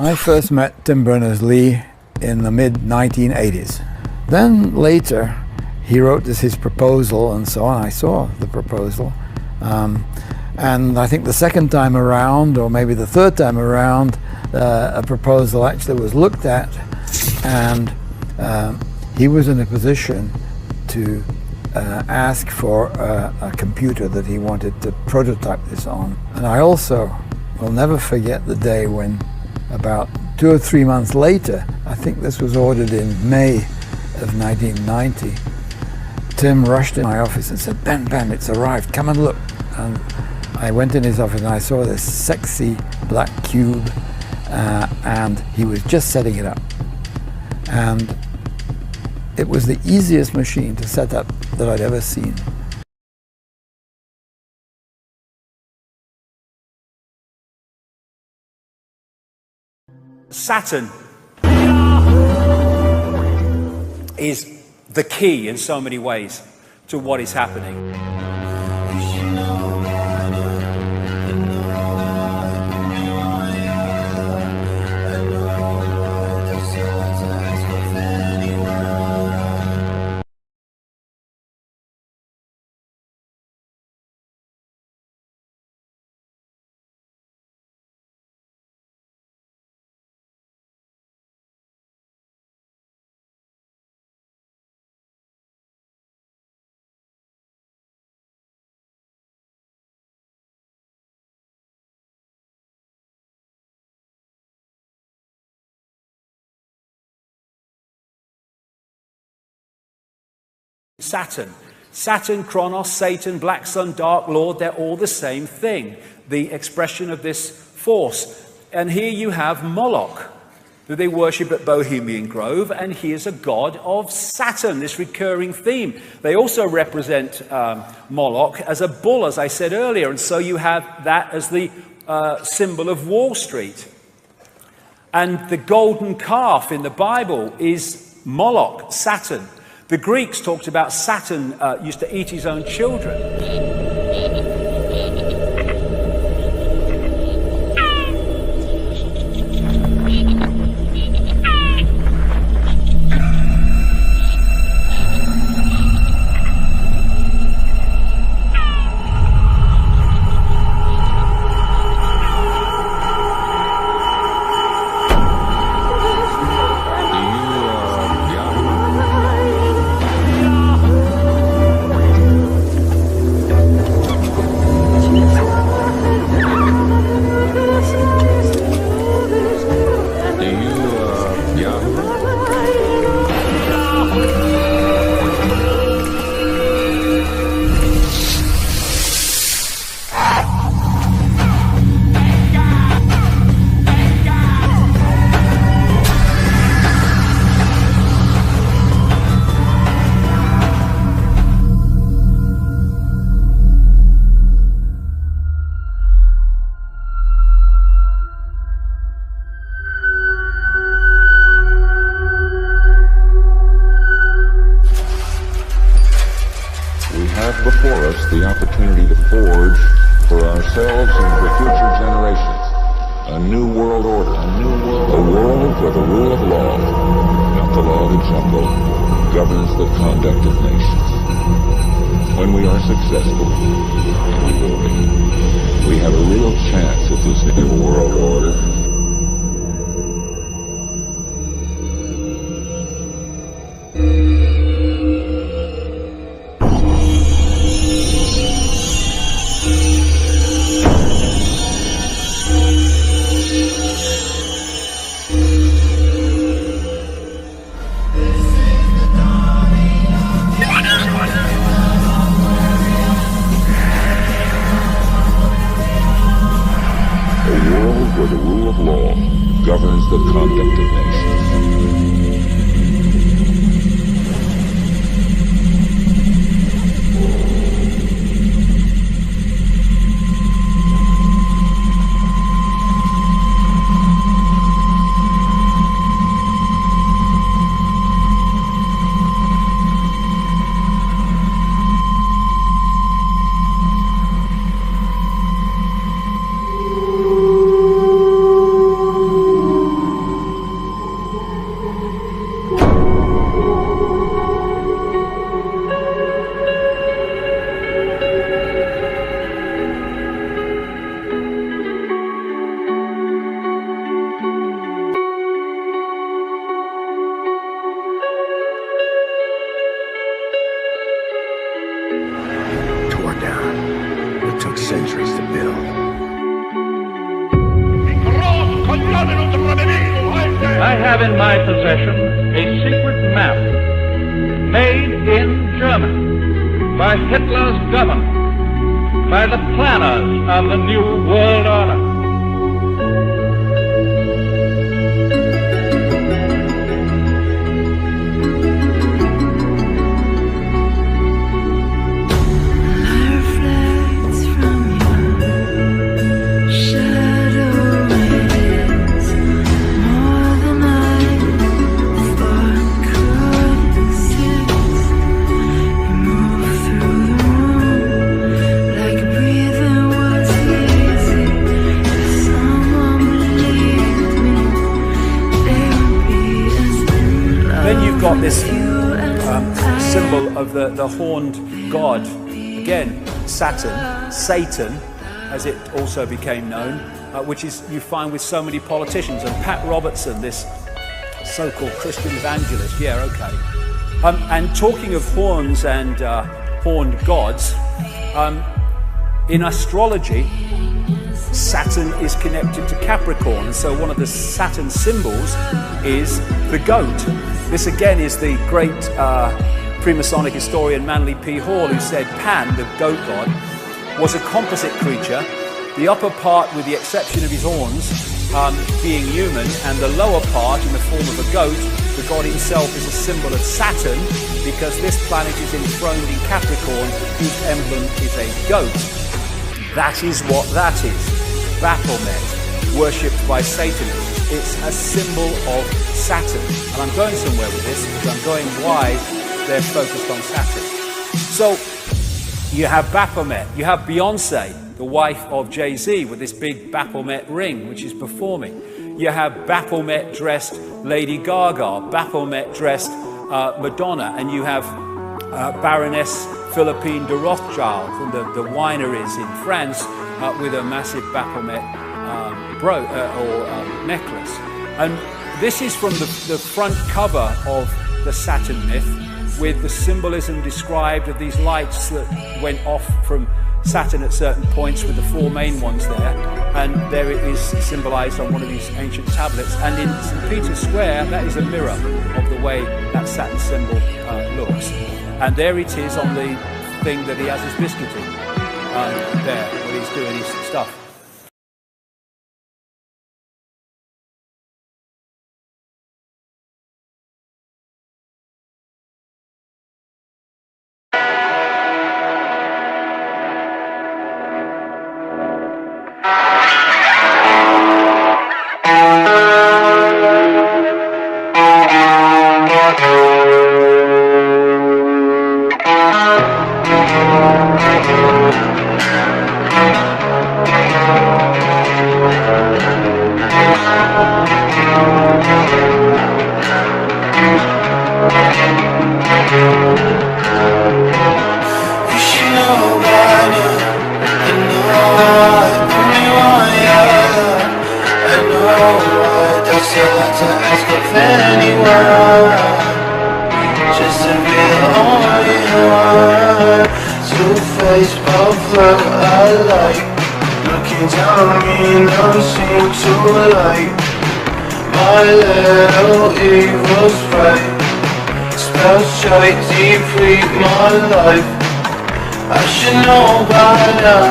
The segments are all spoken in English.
I first met Tim Berners-Lee in the mid-1980s. Then later, he wrote his proposal and so on. I saw the proposal. And I think the second time around, or maybe the third time around, a proposal actually was looked at, and he was in a position to ask for a computer that he wanted to prototype this on. And I also will never forget the day when, about 2 or 3 months later, I think this was ordered in May of 1990, Tim rushed in my office and said, Ben, it's arrived, come and look. And I went in his office and I saw this sexy black cube, and he was just setting it up. And it was the easiest machine to set up that I'd ever seen. Saturn is the key in so many ways to what is happening. Saturn, Chronos, Satan, Black Sun, Dark Lord, they're all the same thing, the expression of this force. And here you have Moloch, who they worship at Bohemian Grove, and he is a god of Saturn, this recurring theme. They also represent Moloch as a bull, as I said earlier, and so you have that as the symbol of Wall Street. And the golden calf in the Bible is Moloch, Saturn. The Greeks talked about Saturn used to eat his own children. Before us the opportunity to forge for ourselves and for future generations a new world order, a world where the rule of law, not the law of the jungle, governs the conduct of nations. When we are successful, and we will be, we have a real chance at this new world order. Where the rule of law governs the conduct of nations. have in my possession a secret map made in Germany by Hitler's government, by the planners of the New World Order. Got this symbol of the horned god, again Saturn, Satan, as it also became known, which is you find with so many politicians. And Pat Robertson, this so-called Christian evangelist, yeah, okay. And talking of horns and horned gods, in astrology, Saturn is connected to Capricorn, and so one of the Saturn symbols is the goat. This again is the great Freemasonic historian Manly P. Hall, who said Pan, the goat god, was a composite creature, the upper part, with the exception of his horns, being human, and the lower part in the form of a goat. The god himself is a symbol of Saturn, because this planet is enthroned in Capricorn, whose emblem is a goat. That is what that is. Baphomet, worshipped by Satanists. It's a symbol of Saturn. And I'm going somewhere with this, because I'm going why they're focused on Saturn. So you have Baphomet, you have Beyonce, the wife of Jay-Z, with this big Baphomet ring, which is performing. You have Baphomet-dressed Lady Gaga, Baphomet-dressed Madonna, and you have Baroness Philippine de Rothschild from the wineries in France with a massive Baphomet necklace. And this is from the front cover of the Saturn myth, with the symbolism described of these lights that went off from Saturn at certain points, with the four main ones there. And there it is symbolized on one of these ancient tablets. And in St. Peter's Square, that is a mirror of the way that Saturn symbol looks. And there it is on the thing that he has his biscuit in, there, when he's doing his stuff. Deeply my life, I should know by now.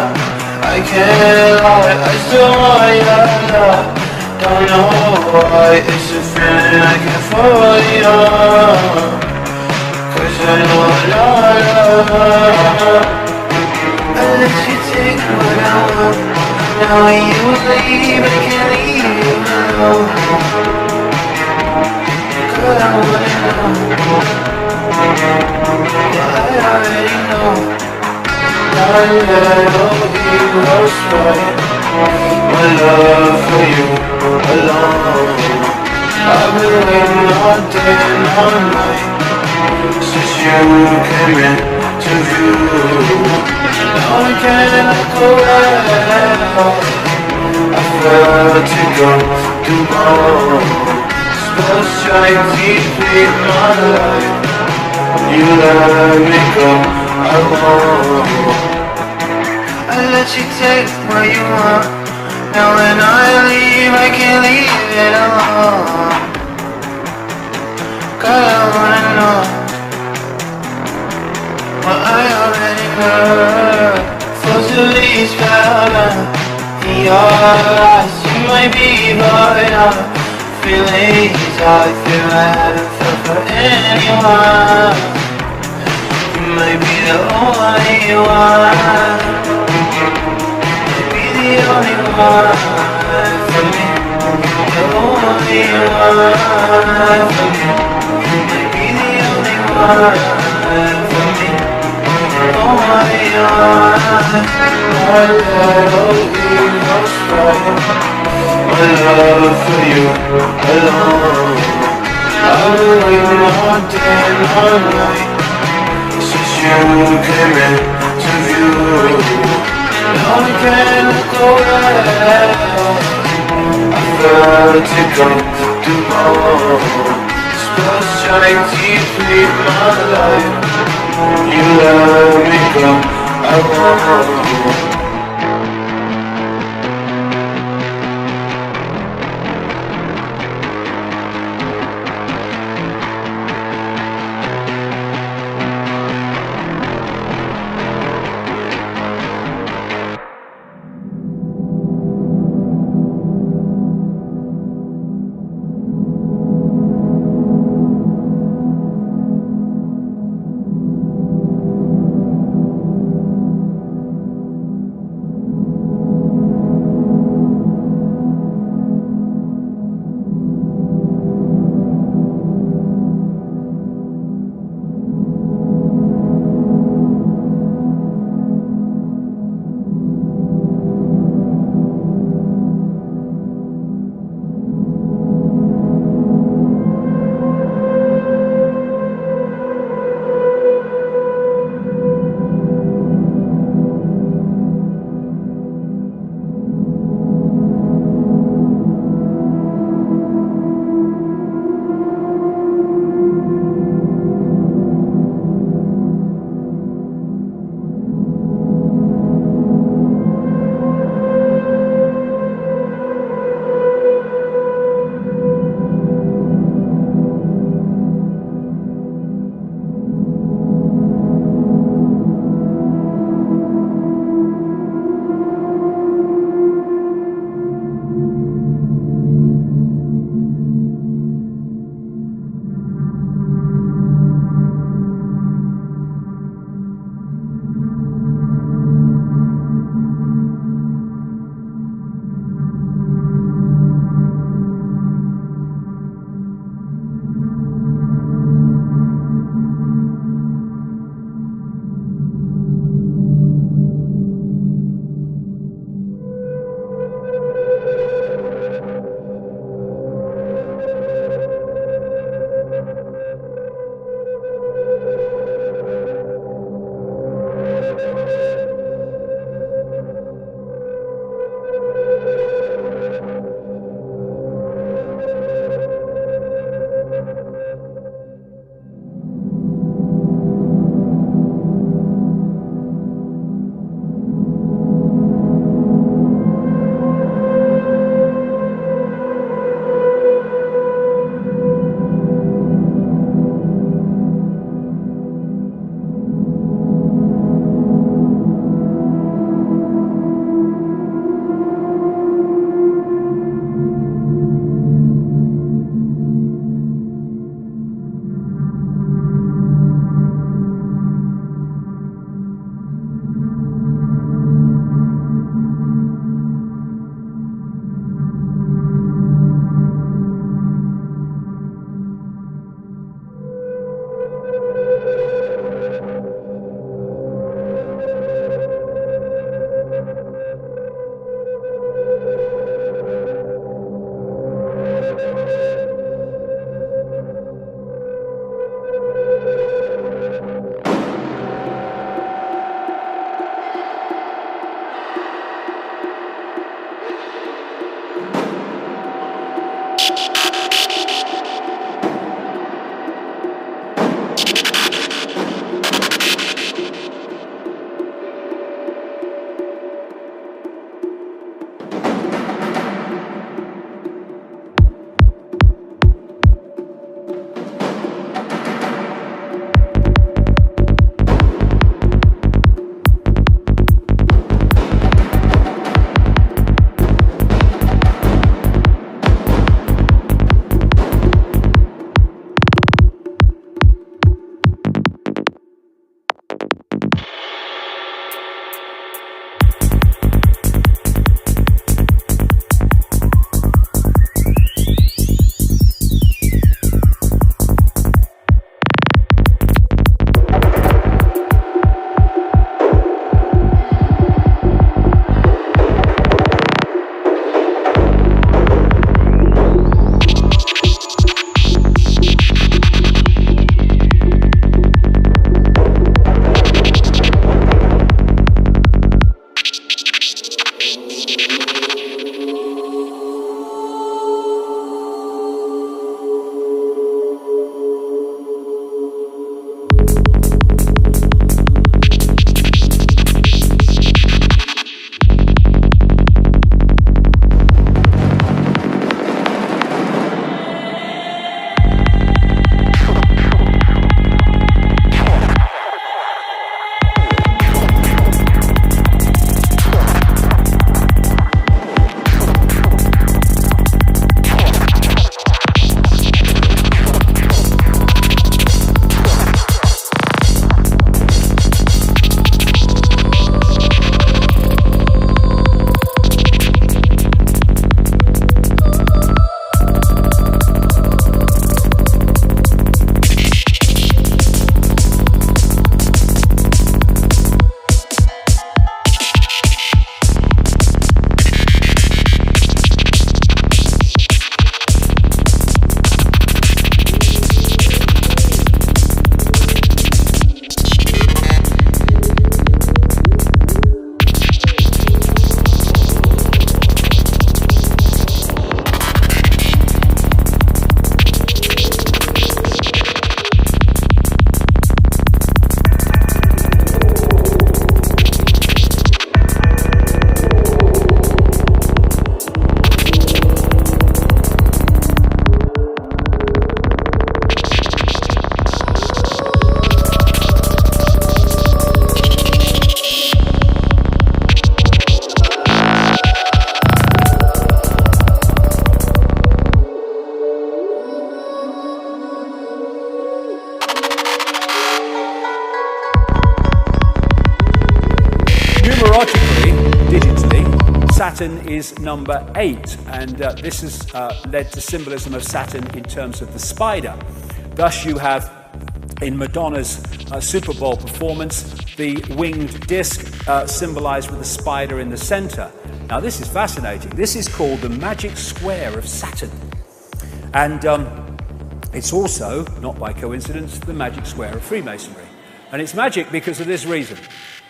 I can't lie, I still want you. Don't know why, it's a feeling I can't fall on. Cause I know I let you take what I want. Now when you leave, I can't leave you alone. Cause I wanna know. I already know. My little ego's right. My love for you alone. I've been waiting all day and all night since you came into view. Now I can't go out. I felt to go to go. Spells shine deeply in my life. You let me go alone. I let you take what you want. Now when I leave, I can't leave it alone. your eyes. You might be blowing up feelings I feel I haven't felt for anyone. You might be the only one. Be the only one for me. The only one for me. Be the only one for me. Only one. My little ego's right. My love for you alone. I've been waiting all day and all night since you came into view. Now I can't look away. I felt it come to home. Spells trying deeply my life. You let me go, I won't. Saturn is number 8, and this has led to symbolism of Saturn in terms of the spider. Thus you have, in Madonna's Super Bowl performance, the winged disc symbolized with a spider in the center. Now this is fascinating. This is called the magic square of Saturn. And it's also, not by coincidence, the magic square of Freemasonry. And it's magic because of this reason.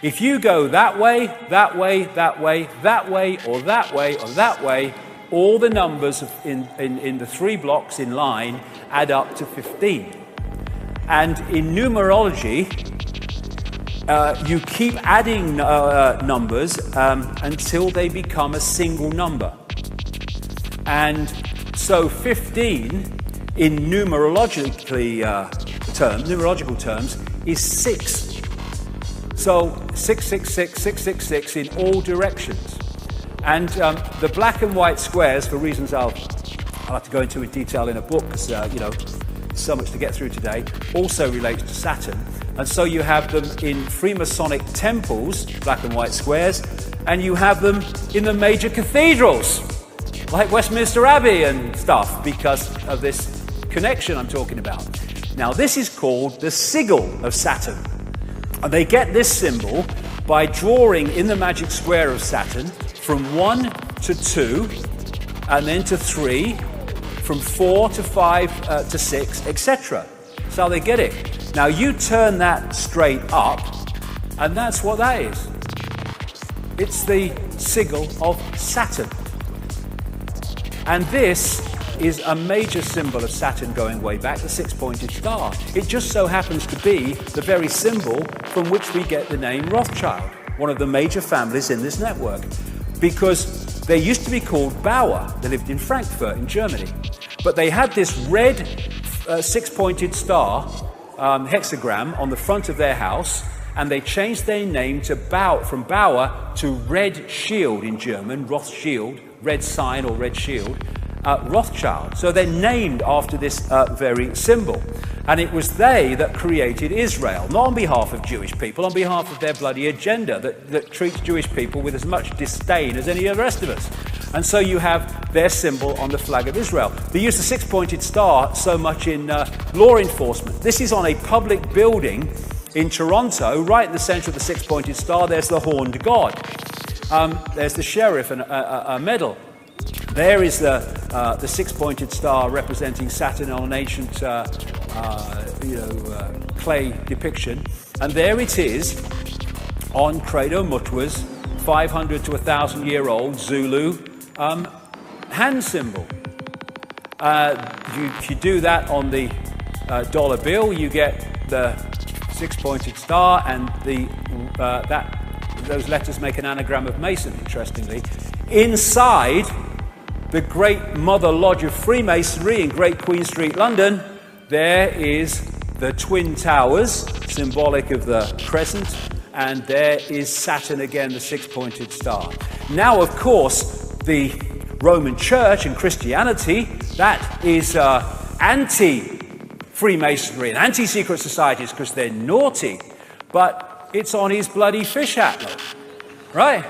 If you go that way, that way, that way, that way, or that way, or that way, all the numbers in the 3 blocks in line add up to 15. And in numerology, you keep adding numbers until they become a single number. And so 15 in numerological terms is 6. So 666, 666 in all directions. And the black and white squares, for reasons I'll have to go into in detail in a book, because you know, so much to get through today, also relates to Saturn. And so you have them in Freemasonic temples, black and white squares, and you have them in the major cathedrals, like Westminster Abbey and stuff, because of this connection I'm talking about. Now this is called the sigil of Saturn. And they get this symbol by drawing in the magic square of Saturn from 1 to 2, and then to 3, from 4 to 5 to 6, etc. That's how they get it. Now you turn that straight up, and that's what that is. It's the sigil of Saturn. And this is a major symbol of Saturn going way back, the 6-pointed star. It just so happens to be the very symbol from which we get the name Rothschild, one of the major families in this network, because they used to be called Bauer. They lived in Frankfurt in Germany. But they had this red 6-pointed star hexagram on the front of their house, and they changed their name to from Bauer to Red Shield in German, Rothschild, red sign or red shield. Rothschild. So they're named after this very symbol. And it was they that created Israel, not on behalf of Jewish people, on behalf of their bloody agenda that treats Jewish people with as much disdain as any of the rest of us. And so you have their symbol on the flag of Israel. They use the 6-pointed star so much in law enforcement. This is on a public building in Toronto, right in the center of the 6-pointed star. There's the horned god. There's the sheriff and a medal. There is the 6-pointed star representing Saturn on an ancient clay depiction. And there it is on Credo Mutwa's 500 to 1,000-year-old Zulu hand symbol. If you do that on the dollar bill, you get the 6-pointed star, and those letters make an anagram of Mason, interestingly. Inside the Great Mother Lodge of Freemasonry in Great Queen Street, London, there is the Twin Towers, symbolic of the crescent, and there is Saturn again, the 6-pointed star. Now, of course, the Roman Church and Christianity, that is anti-Freemasonry and anti-secret societies because they're naughty, but it's on his bloody fish hat, right?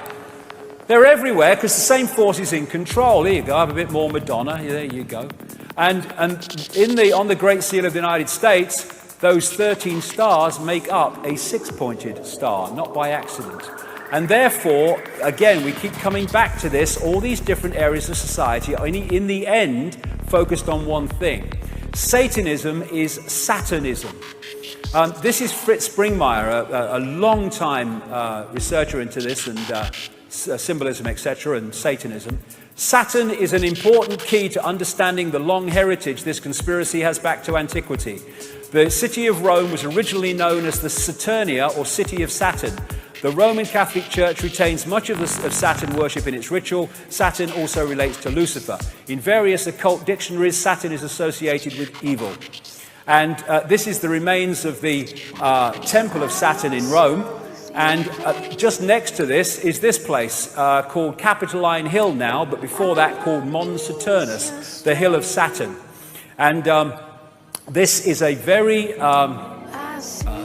They're everywhere because the same force is in control. There you go, I have a bit more Madonna, there you go. And on the Great Seal of the United States, those 13 stars make up a 6-pointed star, not by accident. And therefore, again, we keep coming back to this, all these different areas of society are in the end focused on one thing. Satanism is Saturnism. This is Fritz Springmeier, a long-time researcher into this and symbolism, etc., and Satanism. Saturn is an important key to understanding the long heritage this conspiracy has back to antiquity. The city of Rome was originally known as the Saturnia, or City of Saturn. The Roman Catholic Church retains much of Saturn worship in its ritual. Saturn also relates to Lucifer. In various occult dictionaries, Saturn is associated with evil. And this is the remains of the Temple of Saturn in Rome. And just next to this is this place called Capitoline Hill now, but before that called Mons Saturnus, the Hill of Saturn. And this is a very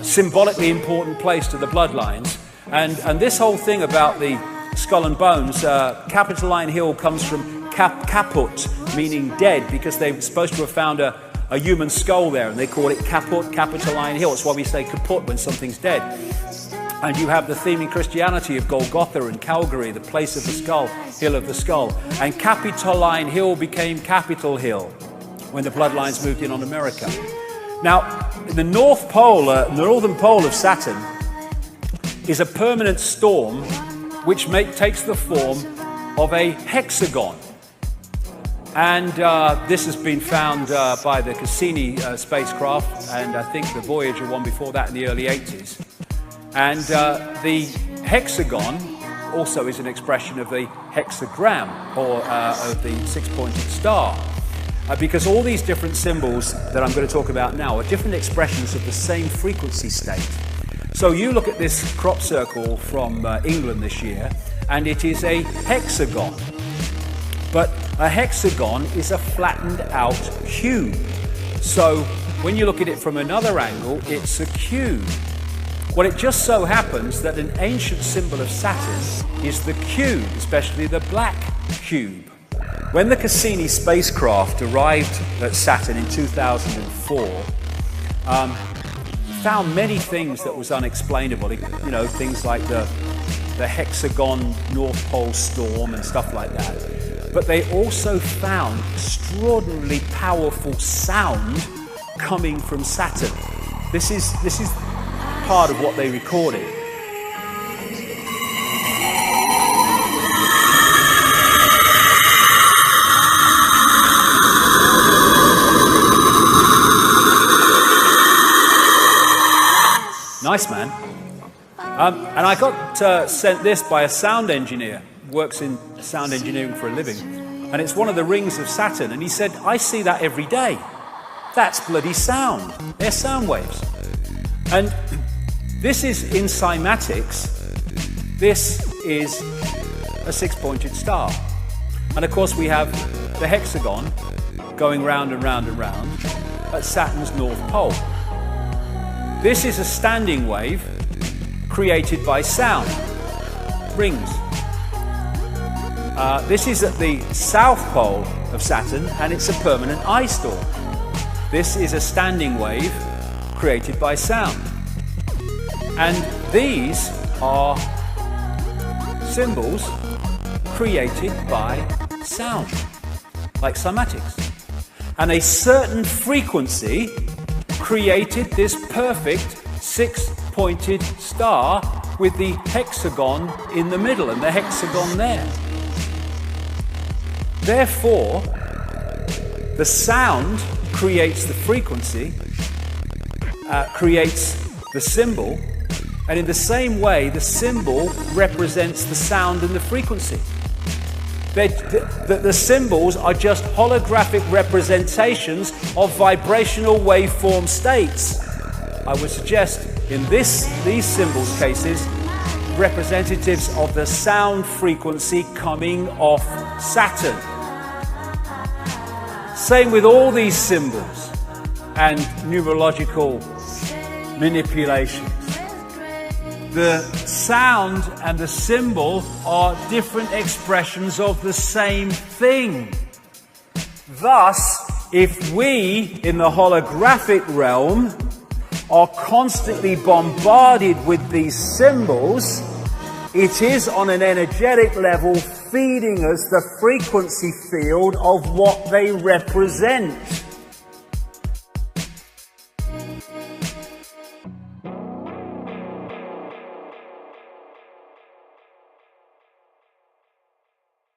symbolically important place to the bloodlines. And this whole thing about the skull and bones. Capitoline Hill comes from caput, meaning dead, because they were supposed to have found a human skull there, and they call it caput, Capitoline Hill. That's why we say kaput when something's dead. And you have the theme in Christianity of Golgotha and Calvary, the place of the skull, hill of the skull. And Capitoline Hill became Capitol Hill when the bloodlines moved in on America. Now, the North Pole, the northern pole of Saturn, is a permanent storm which takes the form of a hexagon. And this has been found by the Cassini spacecraft, and I think the Voyager one before that in the early 80s. And the hexagon also is an expression of the hexagram, or of the six-pointed star. Because all these different symbols that I'm going to talk about now are different expressions of the same frequency state. So you look at this crop circle from England this year, and it is a hexagon. But a hexagon is a flattened out cube. So when you look at it from another angle, it's a cube. Well, it just so happens that an ancient symbol of Saturn is the cube, especially the black cube. When the Cassini spacecraft arrived at Saturn in 2004, found many things that was unexplainable. You know, things like the hexagon North Pole storm and stuff like that. But they also found extraordinarily powerful sound coming from Saturn. This is part of what they recorded. Nice, man. And I got sent this by a sound engineer, works in sound engineering for a living, and it's one of the rings of Saturn, and he said, I see that every day. That's bloody sound. They're sound waves. And this is in cymatics. This is a six-pointed star. And of course we have the hexagon going round and round and round at Saturn's North Pole. This is a standing wave created by sound, rings. This is at the South Pole of Saturn, and it's a permanent ice storm. This is a standing wave created by sound. And these are symbols created by sound, like cymatics. And a certain frequency created this perfect six-pointed star with the hexagon in the middle and the hexagon there. Therefore, the sound creates the frequency, creates the symbol, and in the same way, the symbol represents the sound and the frequency. The symbols are just holographic representations of vibrational waveform states. I would suggest in these symbols cases, representatives of the sound frequency coming off Saturn. Same with all these symbols and numerological manipulations. The sound and the symbol are different expressions of the same thing. Thus, if we, in the holographic realm, are constantly bombarded with these symbols, it is on an energetic level feeding us the frequency field of what they represent.